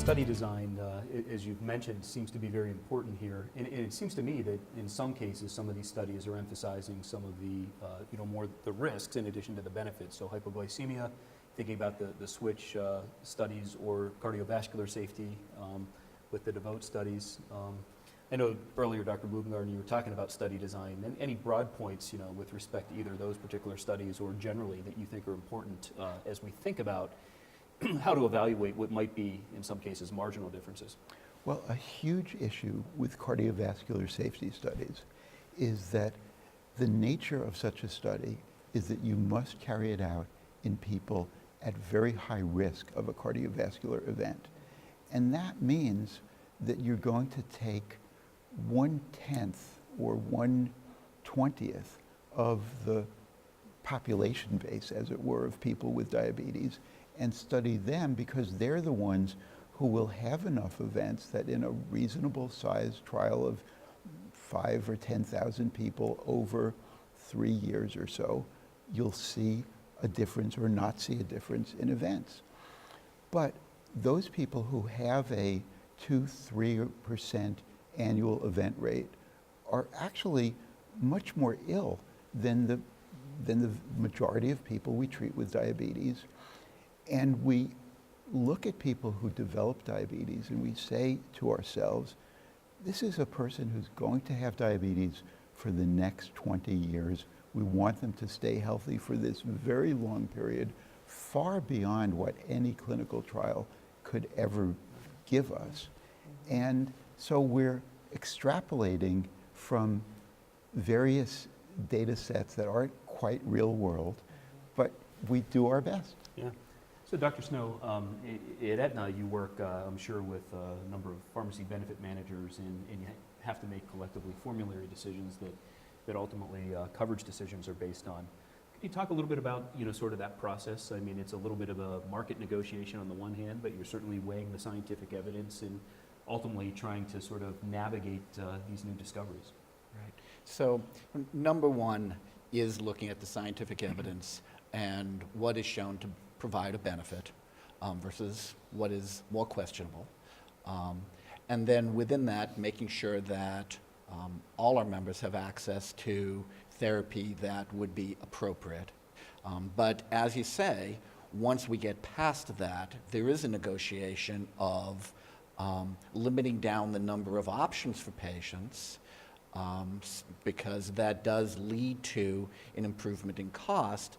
study design, as you've mentioned, seems to be very important here. And it seems to me that in some cases, some of these studies are emphasizing some of the, more the risks in addition to the benefits. So hypoglycemia, thinking about the switch studies, or cardiovascular safety with the DEVOTE studies. I know earlier, Dr. Blumengarten, you were talking about study design. And any broad points, with respect to either those particular studies or generally that you think are important as we think about how to evaluate what might be, in some cases, marginal differences? Well, a huge issue with cardiovascular safety studies is that the nature of such a study is that you must carry it out in people at very high risk of a cardiovascular event. And that means that you're going to take 1/10 or 1/20 of the population base, as it were, of people with diabetes, and study them, because they're the ones who will have enough events that in a reasonable sized trial of 5,000 or 10,000 people over 3 years or so, you'll see a difference or not see a difference in events. But those people who have a 2-3% annual event rate are actually much more ill than the majority of people we treat with diabetes. And we look at people who develop diabetes and we say to ourselves, this is a person who's going to have diabetes for the next 20 years. We want them to stay healthy for this very long period, far beyond what any clinical trial could ever give us. And so we're extrapolating from various data sets that aren't quite real world, but we do our best. Yeah. So Dr. Snow, at Aetna you work, I'm sure, with a number of pharmacy benefit managers, and you have to make collectively formulary decisions that ultimately coverage decisions are based on. Could you talk a little bit about, sort of that process? I mean, it's a little bit of a market negotiation on the one hand, but you're certainly weighing the scientific evidence and ultimately trying to sort of navigate these new discoveries. Right. So number one is looking at the scientific evidence and what is shown to provide a benefit versus what is more questionable. And then within that, making sure that all our members have access to therapy that would be appropriate. But as you say, once we get past that, there is a negotiation of limiting down the number of options for patients, because that does lead to an improvement in cost,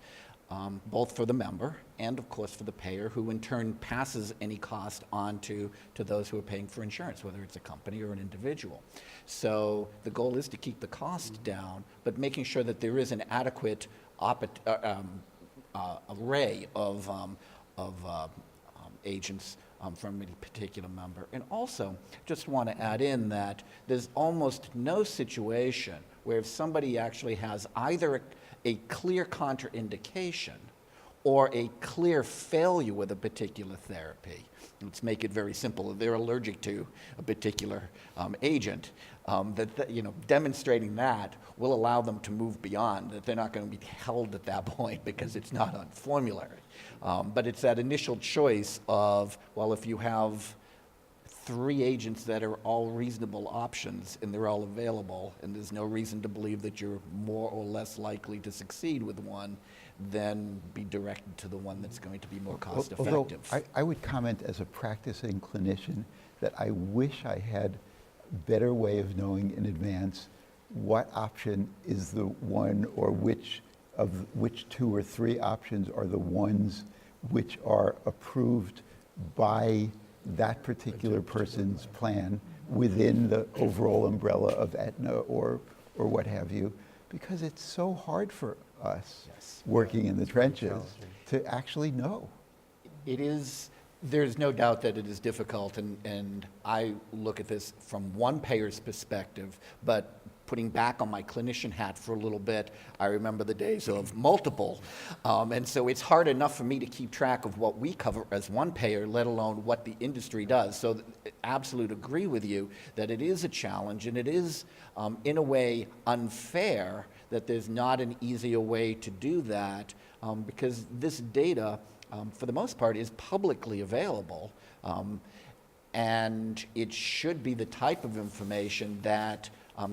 both for the member and, of course, for the payer, who in turn passes any cost on to those who are paying for insurance, whether it's a company or an individual. So the goal is to keep the cost down, but making sure that there is an adequate array of agents from any particular member. And also, just want to add in that there's almost no situation where if somebody actually has either a clear contraindication or a clear failure with a particular therapy. Let's make it very simple. If they're allergic to a particular agent, demonstrating that will allow them to move beyond, that they're not going to be held at that point because it's not on formulary. But it's that initial choice of, well, if you have 3 agents that are all reasonable options and they're all available and there's no reason to believe that you're more or less likely to succeed with one, then be directed to the one that's going to be more cost effective. Although I would comment as a practicing clinician that I wish I had a better way of knowing in advance what option is the one, or which 2 or 3 options are the ones which are approved by that particular person's plan within the overall umbrella of Aetna or what have you, because it's so hard for us working in the trenches to actually know. It is. There's no doubt that it is difficult, and I look at this from one payer's perspective, but putting back on my clinician hat for a little bit, I remember the days of multiple, and so it's hard enough for me to keep track of what we cover as one payer, let alone what the industry does. So absolutely agree with you that it is a challenge, and it is, in a way, unfair that there's not an easier way to do that, because this data, for the most part, is publicly available. And it should be the type of information that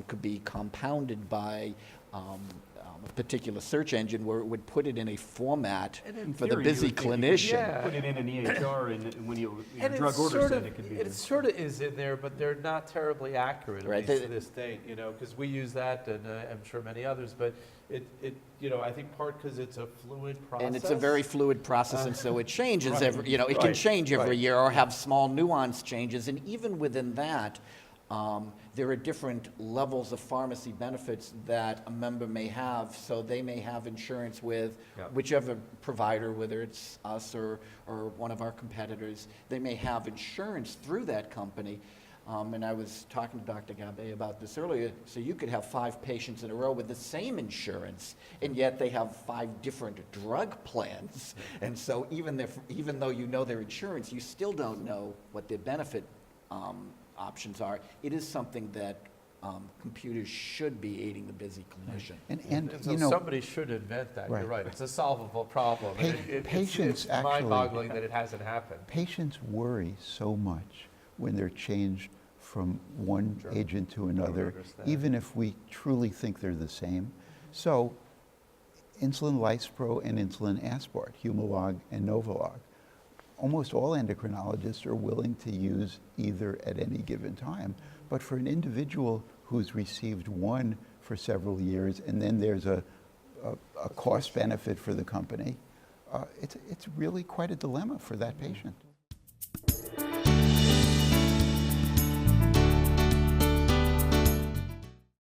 could be compounded by a particular search engine where it would put it in a format And in for the theory, you busy would think you could clinician. Yeah. Put it in an EHR, and when your And drug it's order sort said of, it could be it there. sort of is in there, but they're not terribly accurate, Right, at least they- to this date, you know, because we use that, and I'm sure many others, but it, you know, I think part because it's a fluid process. And it's a very fluid process, and so it changes Right. every, you know, it can Right, change every right. year or have small nuance changes. And even within that, there are different levels of pharmacy benefits that a member may have. So they may have insurance with Yeah. whichever provider, whether it's us or one of our competitors. They may have insurance through that company. And I was talking to Dr. Gabbay about this earlier. So you could have 5 patients in a row with the same insurance, and yet they have 5 different drug plans. And so even though you know their insurance, you still don't know what their benefit options are. It is something that computers should be aiding the busy clinician. And So you know, somebody should invent that, Right. you're right, it's a solvable problem. Pa- patients It's actually- mind-boggling that it hasn't happened. patients worry so much when they're changed from one Sure. agent to I would another, understand. even if we truly think they're the same. So insulin Lispro and insulin Aspart, Humalog and Novolog, almost all endocrinologists are willing to use either at any given time. But for an individual who's received one for several years, and then there's a cost benefit for the company, it's really quite a dilemma for that patient.